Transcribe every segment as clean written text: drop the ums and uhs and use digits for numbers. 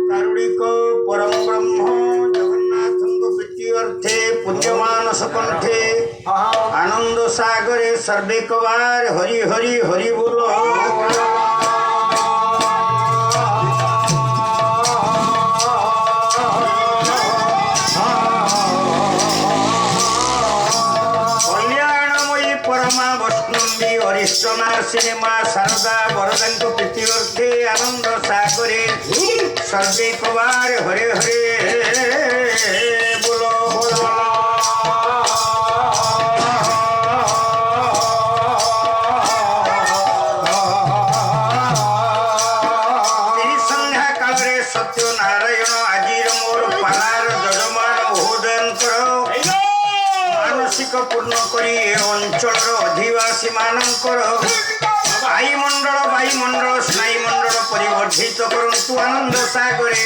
कारुणिक परम ब्रह्म जगन्नाथ प्रीत्यर्थे पुण्यमानस कंठे आनंद सागरे सर्वे कवार हरि हरि हरि बोलो। कल्याणमयी परमा वैष्णवी अरिष्टनाशिनी माँ शारदा वरदांक प्रीत्यर्थे आनंद सागरे सर्वे कवार हरे हरे बोलो बोलो। संध्या काल सत्यनारायण आजिर मोर पालार जजमान महोदयंकर मानसिक पूर्ण करी अंचल अधिवासी मानकर वायुमंडल स्नायुमंडल परिवर्धित करंतु आनंद सागरे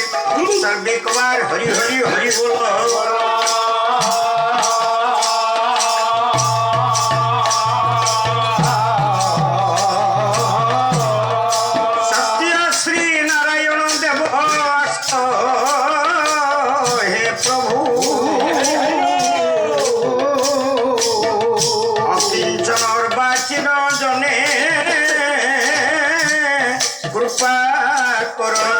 सर्वे कवार हरि हरि हरि बोलो। सत्य श्री नारायण देव हे प्रभु अकिंचन अर्वाचीन जने कृपा करो।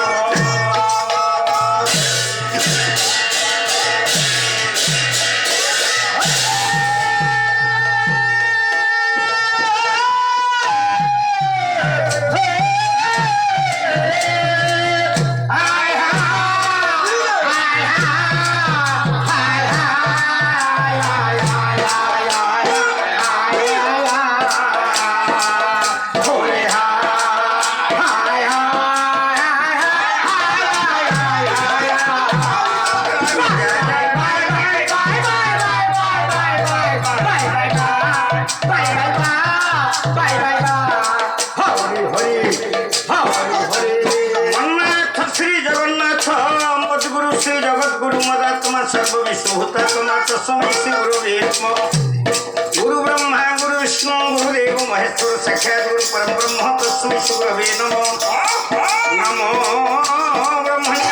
श्री जगत गुरु मदात्मा सर्व विष्णुभूतात्मा तस्मै श्री गुरुवे नमः। गुरु ब्रह्मा गुरु विष्णु गुरुदेव महेश्वर साक्षात् गुरु परम ब्रह्म तस्मै श्री गुरुवे नमः। नमो ब्रह्मणे